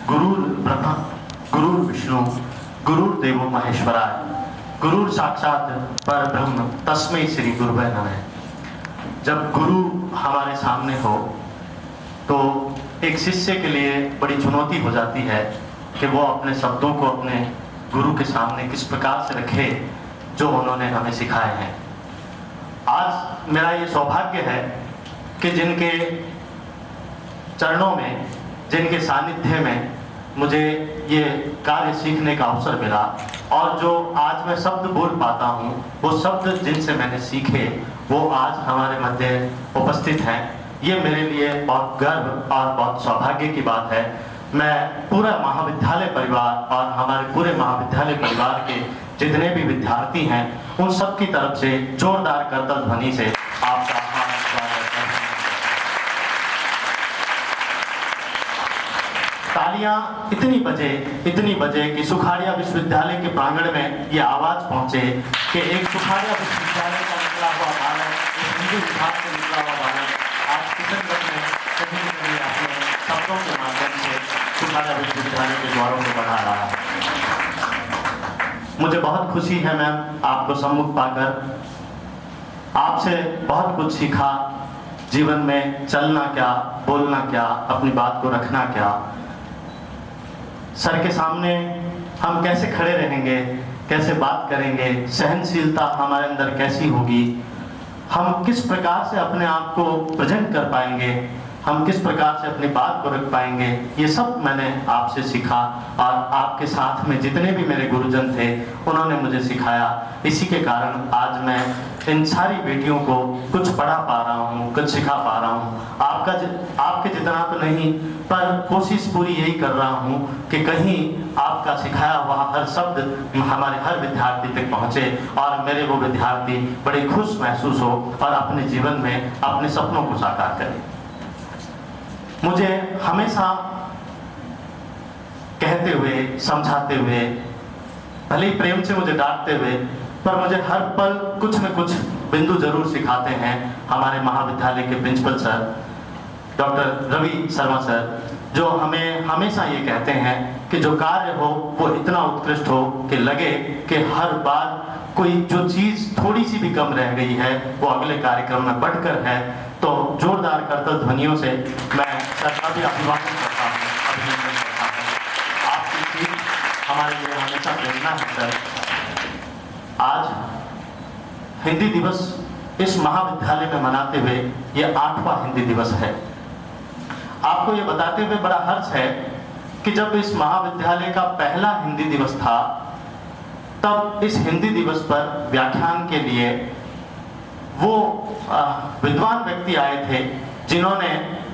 गुरुर् ब्रह्मा गुरुर् विष्णु गुरुर्देवो महेश्वराय गुरुर् साक्षात परब्रह्म तस्मै श्री गुरुवे नमः। जब गुरु हमारे सामने हो तो एक शिष्य के लिए बड़ी चुनौती हो जाती है कि वो अपने शब्दों को अपने गुरु के सामने किस प्रकार से रखे जो उन्होंने हमें सिखाए हैं। आज मेरा ये सौभाग्य है कि जिनके चरणों में, जिनके सानिध्य में मुझे ये कार्य सीखने का अवसर मिला और जो आज मैं शब्द बोल पाता हूँ, वो शब्द जिनसे मैंने सीखे वो आज हमारे मध्य उपस्थित हैं। ये मेरे लिए बहुत गर्व और बहुत सौभाग्य की बात है। मैं पूरा महाविद्यालय परिवार और हमारे पूरे महाविद्यालय परिवार के जितने भी विद्यार्थी हैं उन सब की तरफ से जोरदार करतल ध्वनि से आपका स्वागत है। तालियां इतनी बजे कि सुखाड़िया विश्वविद्यालय के प्रांगण में ये आवाज पहुंचे कि एक सुखाड़िया विश्वविद्यालय का निकला हुआ बालक, एक हिंदी विभाग से निकला हुआ बालक आज किशनगंज में कहीं न कहीं अपने शब्दों के माध्यम से सुखाड़िया विश्वविद्यालय के द्वारों को बढ़ा रहा है। मुझे बहुत खुशी है मैम आपको सम्मुख पाकर। आपसे बहुत कुछ सीखा, जीवन में चलना क्या, बोलना क्या, अपनी बात को रखना क्या, सर के सामने हम कैसे खड़े रहेंगे, कैसे बात करेंगे, सहनशीलता हमारे अंदर कैसी होगी, हम किस प्रकार से अपने आप को प्रेजेंट कर पाएंगे, हम किस प्रकार से अपनी बात को रख पाएंगे, ये सब मैंने आपसे सीखा। और आपके साथ में जितने भी मेरे गुरुजन थे उन्होंने मुझे सिखाया। इसी के कारण आज मैं इन सारी बेटियों को कुछ पढ़ा पा रहा हूँ, कुछ सिखा पा रहा हूँ। आपके जितना तो नहीं, पर कोशिश पूरी यही कर रहा हूँ कि कहीं आपका सिखाया हुआ हर शब्द हमारे हर विद्यार्थी तक पहुँचे और मेरे वो विद्यार्थी बड़े खुश महसूस हो और अपने जीवन में अपने सपनों को साकार करें। मुझे हमेशा कहते हुए, समझाते हुए, भले ही प्रेम से मुझे डांटते हुए, पर मुझे हर पल कुछ न कुछ बिंदु जरूर सिखाते हैं हमारे महाविद्यालय के principal sir doctor Ravi Sharma sir, जो हमें हमेशा ये कहते हैं कि जो कार्य हो वो इतना उत्कृष्ट हो कि लगे कि हर बार कोई जो चीज थोड़ी सी भी कम रह गई है वो अगले कार्यक्रम में बढ़कर है। तो जोरदार करतल ध्वनियों से मैं सर का भी अभिवादन करता हूँ, अभिनंदन करता हूँ। आपकी सीख हमारे लिए हमेशा प्रेरणा है सर। आज हिंदी दिवस इस महाविद्यालय में मनाते हुए ये 8वां हिंदी दिवस है। आपको ये बताते हुए बड़ा हर्ष है कि जब इस महाविद्यालय का पहला हिंदी दिवस था तब इस हिंदी दिवस पर व्याख्यान के लिए वो विद्वान व्यक्ति आए थे जिन्होंने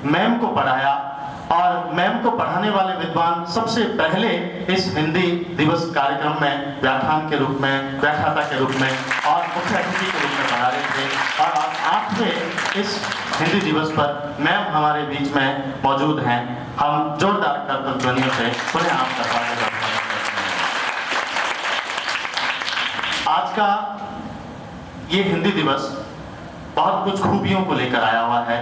मैम को पढ़ाया और मैम को पढ़ाने वाले विद्वान सबसे पहले इस हिंदी दिवस कार्यक्रम में व्याख्यान के रूप में, व्याख्याता के रूप में और मुख्य अतिथि के रूप में पढ़ा रहे थे। और आज 8वें इस हिंदी दिवस पर मैम हमारे बीच में मौजूद हैं। हम जोरदार करतल ध्वनियों से पुनः आपका स्वागत करते हैं। आज का ये हिंदी दिवस बहुत कुछ खूबियों को लेकर आया हुआ है।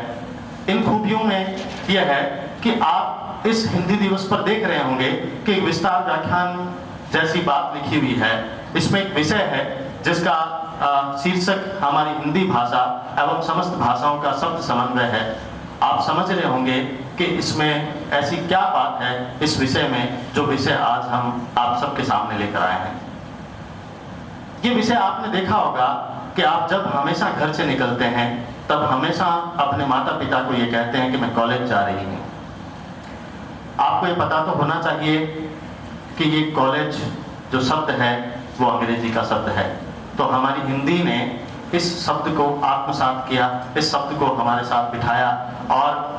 इन खूबियों में यह है कि आप इस हिंदी दिवस पर देख रहे होंगे कि एक विस्तार व्याख्यान जैसी बात लिखी हुई है। इसमें एक विषय है जिसका शीर्षक हमारी हिंदी भाषा एवं समस्त भाषाओं का शब्द समन्वय है। आप समझ रहे होंगे कि इसमें ऐसी क्या बात है इस विषय में जो विषय आज हम आप सबके सामने लेकर आए हैं। ये विषय आपने देखा होगा कि आप जब हमेशा घर से निकलते हैं तब हमेशा अपने माता पिता को ये कहते हैं कि मैं कॉलेज जा रही हूँ। आपको ये पता तो होना चाहिए कि ये कॉलेज जो शब्द है वो अंग्रेजी का शब्द है। तो हमारी हिंदी ने इस शब्द को आत्मसात किया, इस शब्द को हमारे साथ बिठाया और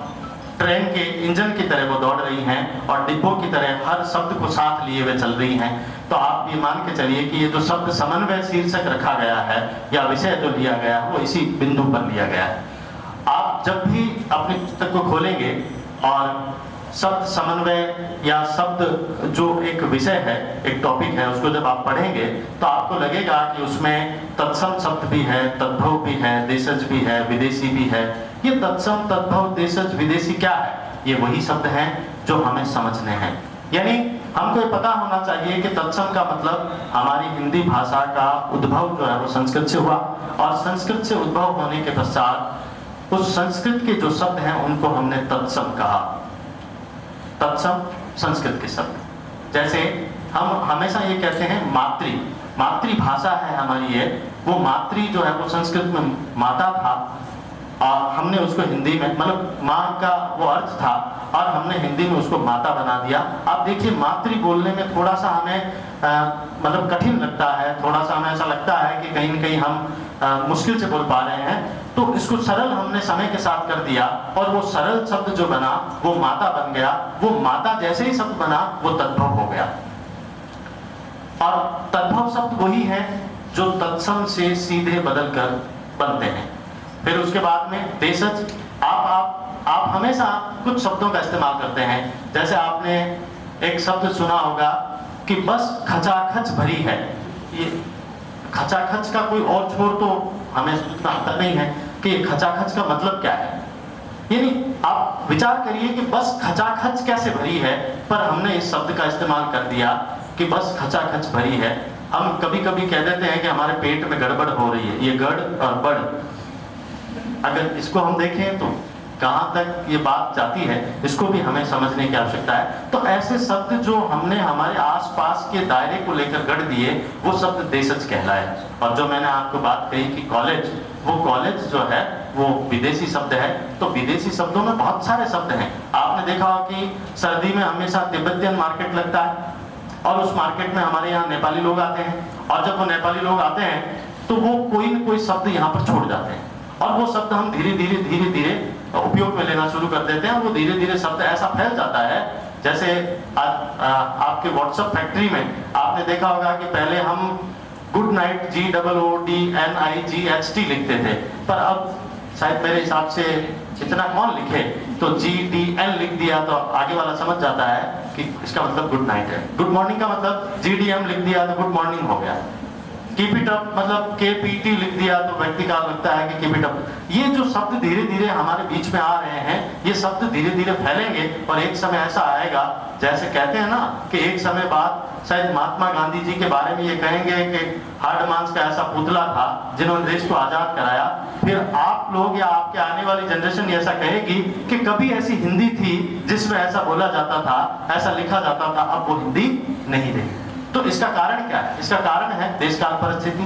ट्रेन के इंजन की तरह वो दौड़ रही हैं और डिब्बों की तरह हर शब्द को साथ लिए हुए चल रही हैं। तो आप ये मान के चलिए कि ये जो शब्द समन्वय शीर्षक रखा गया है या विषय जो लिया गया है वो इसी बिंदु पर लिया गया है। आप जब भी अपनी पुस्तक को खोलेंगे और शब्द समन्वय या शब्द जो एक विषय है, एक टॉपिक है, उसको जब आप पढ़ेंगे तो आपको लगेगा कि उसमें तत्सम शब्द भी है, तद्भव भी है, देशज भी है, विदेशी भी है। ये तत्सम, तद्भव, देशज, विदेशी क्या है? ये वही शब्द हैं जो हमें समझने हैं। यानी हमको ये पता होना चाहिए कि तत्सम का मतलब हमारी हिंदी भाषा का उद्भव जो है वो संस्कृत से हुआ, और संस्कृत से उद्भव होने के पश्चात उस संस्कृत के जो शब्द हैं उनको हमने तत्सम कहा। तत्सम संस्कृत के शब्द, जैसे हम हमेशा ये कहते हैं मातृभाषा है हमारी ये, वो मातृ जो है वो संस्कृत में माता था, और हमने उसको हिंदी में मतलब माँ का वो अर्थ था और हमने हिंदी में उसको माता बना दिया। आप देखिए मातृ बोलने में थोड़ा सा हमें मतलब कठिन लगता है, थोड़ा सा हमें ऐसा लगता है कि कहीं न कहीं हम मुश्किल से बोल पा रहे हैं, तो इसको सरल हमने समय के साथ कर दिया और वो सरल शब्द जो बना वो माता बन गया। वो माता जैसे ही शब्द बना वो तद्भव हो गया, और तद्भव शब्द वही है जो तत्सम से सीधे बदल कर बनते हैं। फिर उसके बाद में देशज, आप हमेशा कुछ शब्दों का इस्तेमाल करते हैं, जैसे आपने एक शब्द सुना होगा कि बस खचाखच भरी है। ये खचाखच का कोई और छोर तो हमें इतना पता नहीं है कि खचाखच का मतलब क्या है। यानी आप विचार करिए कि बस खचाखच कैसे भरी है, पर हमने इस शब्द का इस्तेमाल कर दिया कि बस खचाखच भरी है। हम कभी कभी कह देते हैं कि हमारे पेट में गड़बड़ हो रही है। ये गड़ और बड़, अगर इसको हम देखें तो कहाँ तक ये बात जाती है, इसको भी हमें समझने की आवश्यकता है। तो ऐसे शब्द जो हमने हमारे आसपास के दायरे को लेकर गढ़ दिए वो शब्द देशज कहलाए। और जो मैंने आपको बात कही कि कॉलेज, वो कॉलेज जो है वो विदेशी शब्द है। तो विदेशी शब्दों में बहुत सारे शब्द हैं। आपने देखा हो कि सर्दी में हमेशा तिब्बतियन मार्केट लगता है, और उस मार्केट में हमारे यहाँ नेपाली लोग आते हैं, और जब वो नेपाली लोग आते हैं तो वो कोई न कोई शब्द यहाँ पर छोड़ जाते हैं, और वो शब्द हम धीरे धीरे उपयोग में लेना शुरू कर देते हैं। वो धीरे धीरे शब्द ऐसा फैल जाता है, जैसे आपके व्हाट्सएप फैक्ट्री में आपने देखा होगा कि पहले हम गुड नाइट GOODNIGHT लिखते थे, पर अब शायद मेरे हिसाब से इतना कौन लिखे, तो GDN लिख दिया तो आगे वाला समझ जाता है कि इसका मतलब गुड नाइट है। गुड मॉर्निंग का मतलब GDM लिख दिया तो गुड मॉर्निंग हो गया। कीप इट अप मतलब KPT लिख दिया तो व्यक्ति का लगता है कि कीप इट अप। ये जो शब्द धीरे धीरे हमारे बीच में आ रहे हैं, ये शब्द धीरे धीरे फैलेंगे, और एक समय ऐसा आएगा, जैसे कहते हैं ना कि एक समय बाद शायद महात्मा गांधी जी के बारे में ये कहेंगे कि हार्ड मांस का ऐसा पुतला था जिन्होंने देश को आजाद कराया। फिर आप लोग या आपके आने वाली जनरेशन ऐसा कहेगी कि कभी ऐसी हिंदी थी जिसमें ऐसा बोला जाता था, ऐसा लिखा जाता था, अब वो हिंदी नहीं रही। तो इसका कारण क्या है? इसका कारण है देशकाल परिस्थिति।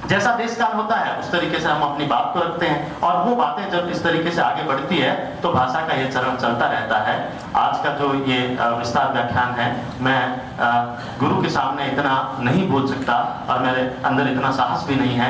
जैसा देशकाल होता है उस तरीके से हम अपनी बात को रखते हैं, और वो बातें जब इस तरीके से आगे बढ़ती है तो भाषा का ये चरण चलता रहता है। आज का जो ये विस्तार व्याख्यान है, मैं गुरु के सामने इतना नहीं बोल सकता, और मेरे अंदर इतना साहस भी नहीं है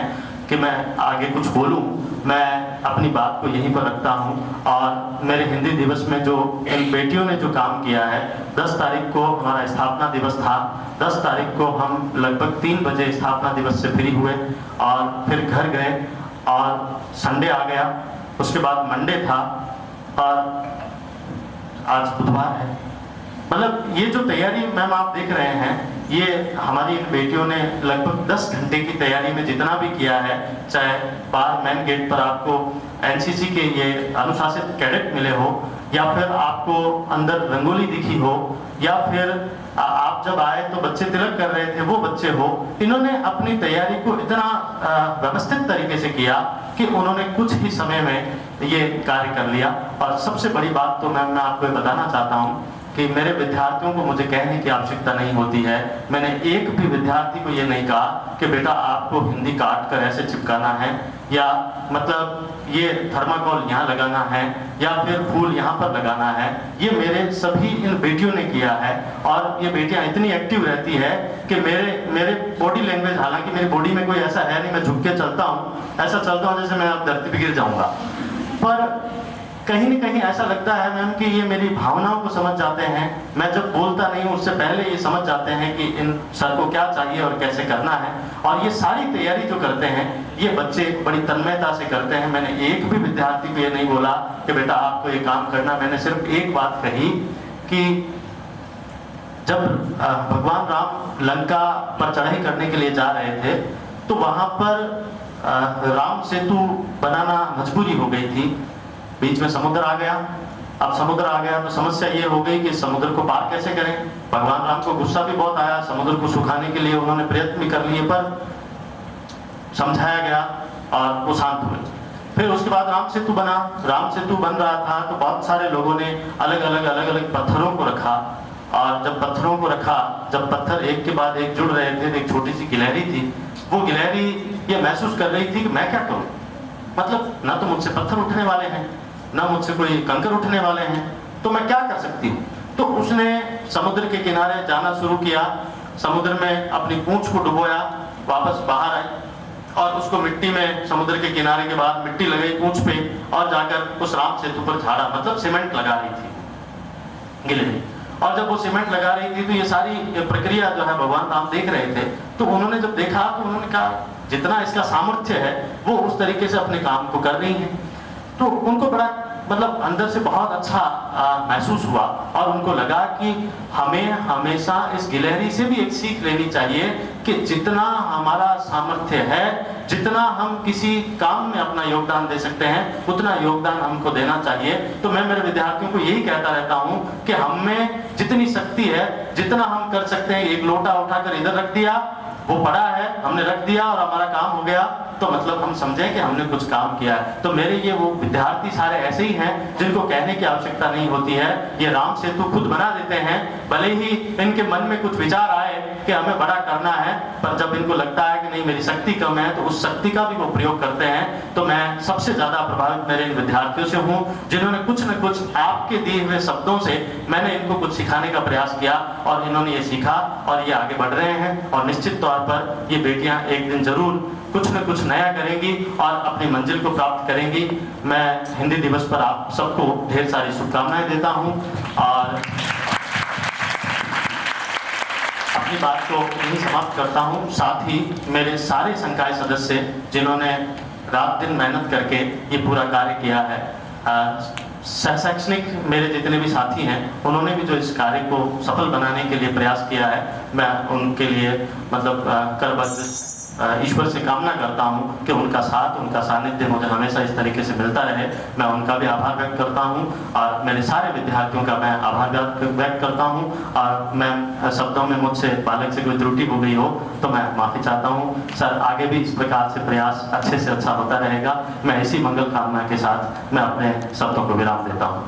कि मैं आगे कुछ बोलूं। मैं अपनी बात को यहीं पर रखता हूं, और मेरे हिंदी दिवस में जो इन बेटियों ने जो काम किया है, 10 तारीख को हमारा स्थापना दिवस था। 10 तारीख को हम लगभग 3 बजे स्थापना दिवस से फ्री हुए और फिर घर गए, और संडे आ गया, उसके बाद मंडे था, और आज बुधवार है। मतलब ये जो तैयारी मैम आप देख रहे हैं, ये हमारी इन बेटियों ने लगभग 10 घंटे की तैयारी में जितना भी किया है, चाहे बाहर मेन गेट पर आपको NCC के ये अनुशासित कैडेट मिले हो, या फिर आपको अंदर रंगोली दिखी हो, या फिर आप जब आए तो बच्चे तिलक कर रहे थे वो बच्चे हो, इन्होंने अपनी तैयारी को इतना व्यवस्थित तरीके से किया कि उन्होंने कुछ ही समय में ये कार्य कर लिया। और सबसे बड़ी बात तो मैम मैं आपको बताना चाहता हूँ कि मेरे विद्यार्थियों को मुझे कहने की आवश्यकता नहीं होती है। मैंने एक भी विद्यार्थी को ये नहीं कहा कि बेटा आपको हिंदी काट कर ऐसे चिपकाना है, या मतलब ये थर्माकोल यहाँ लगाना है, या फिर फूल यहाँ पर लगाना है। ये मेरे सभी इन बेटियों ने किया है, और ये बेटियां इतनी एक्टिव रहती है कि मेरे बॉडी लैंग्वेज, हालांकि मेरी बॉडी में कोई ऐसा है नहीं, मैं झुक के चलता हूँ, ऐसा चलता हूँ जैसे मैं अब धरती पे गिर जाऊंगा, पर कहीं न कहीं ऐसा लगता है मैम कि ये मेरी भावनाओं को समझ जाते हैं। मैं जब बोलता नहीं हूँ उससे पहले ये समझ जाते हैं कि इन सर को क्या चाहिए और कैसे करना है, और ये सारी तैयारी जो करते हैं ये बच्चे बड़ी तन्मयता से करते हैं। मैंने एक भी विद्यार्थी को ये नहीं बोला कि बेटा आपको ये काम करना। मैंने सिर्फ एक बात कही कि जब भगवान राम लंका पर चढ़ाई करने के लिए जा रहे थे तो वहां पर राम सेतु बनाना मजबूरी हो गई थी, बीच में समुद्र आ गया, अब समुद्र आ गया तो समस्या ये हो गई कि समुद्र को पार कैसे करें। भगवान राम को गुस्सा भी बहुत आया, समुद्र को सुखाने के लिए उन्होंने प्रयत्न भी कर लिए, पर समझाया गया और वो शांत हुए। फिर उसके बाद राम सेतु बना। राम सेतु बन रहा था तो बहुत सारे लोगों ने अलग अलग पत्थरों को रखा, और जब पत्थरों को रखा, जब पत्थर एक के बाद एक जुड़ रहे थे, एक छोटी सी गिलहरी थी, वो गिलहरी ये महसूस कर रही थी कि मैं क्या करूं, मतलब ना तो मुझसे पत्थर उठने वाले हैं, ना मुझसे कोई कंकर उठने वाले हैं, तो मैं क्या कर सकती हूँ। तो उसने समुद्र के किनारे जाना शुरू किया, समुद्र में अपनी पूंछ को डुबोया, वापस बाहर आई और उसको मिट्टी में, समुद्र के किनारे के बाद मिट्टी लगाई पूंछ पे, और जाकर उस राम सेतु पर झाड़ा, मतलब सीमेंट लगा रही थी गिलहरी। और जब वो सीमेंट लगा रही थी तो ये सारी प्रक्रिया जो है भगवान राम देख रहे थे। तो उन्होंने जब देखा तो उन्होंने कहा जितना इसका सामर्थ्य है वो उस तरीके से अपने काम को कर रही है। तो उनको बड़ा मतलब अंदर से बहुत अच्छा महसूस हुआ, और उनको लगा कि हमें हमेशा इस गिलहरी से भी एक सीख लेनी चाहिए कि जितना हमारा सामर्थ्य है, जितना हम किसी काम में अपना योगदान दे सकते हैं, उतना योगदान हमको देना चाहिए। तो मैं मेरे विद्यार्थियों को यही कहता रहता हूं कि हम में जितनी शक्ति है, जितना हम कर सकते हैं, एक लोटा उठाकर इधर रख दिया, वो पड़ा है, हमने रख दिया और हमारा काम हो गया, तो मतलब हम समझें कि हमने कुछ काम किया है। तो मेरे ये वो विद्यार्थी सारे ऐसे ही हैं जिनको कहने की आवश्यकता नहीं होती है, ये राम सेतु खुद बना देते हैं। भले ही इनके मन में कुछ विचार आए कि हमें बड़ा करना है, पर जब इनको लगता है कि नहीं मेरी शक्ति कम है, तो उस शक्ति का भी वो प्रयोग करते हैं। तो मैं सबसे ज्यादा प्रभावित मेरे इन विद्यार्थियों से हूँ, जिन्होंने कुछ न कुछ आपके दिए हुए शब्दों से मैंने इनको कुछ सिखाने का प्रयास किया, और इन्होंने ये सीखा और ये आगे बढ़ रहे हैं। और निश्चित तौर पर ये बेटियां एक दिन जरूर कुछ न कुछ नया करेंगी और अपनी मंजिल को प्राप्त करेंगी। मैं हिंदी दिवस पर आप सबको ढेर सारी शुभकामनाएं देता हूं, और अपनी बात को यही समाप्त करता हूं। साथ ही मेरे सारे संकाय सदस्य जिन्होंने रात दिन मेहनत करके ये पूरा कार्य किया है, शैक्षणिक मेरे जितने भी साथी हैं, उन्होंने भी जो इस कार्य को सफल बनाने के लिए प्रयास किया है, मैं उनके लिए मतलब करबद्ध ईश्वर से कामना करता हूं कि उनका साथ, उनका सानिध्य मुझे हमेशा इस तरीके से मिलता रहे। मैं उनका भी आभार व्यक्त करता हूं, और मेरे सारे विद्यार्थियों का मैं आभार व्यक्त करता हूं। और मैं शब्दों में मुझसे बालक से कोई त्रुटि हो गई हो तो मैं माफी चाहता हूं। सर, आगे भी इस प्रकार से प्रयास अच्छे से अच्छा होता रहेगा। मैं इसी मंगल कामना के साथ मैं अपने शब्दों को विराम देता हूँ।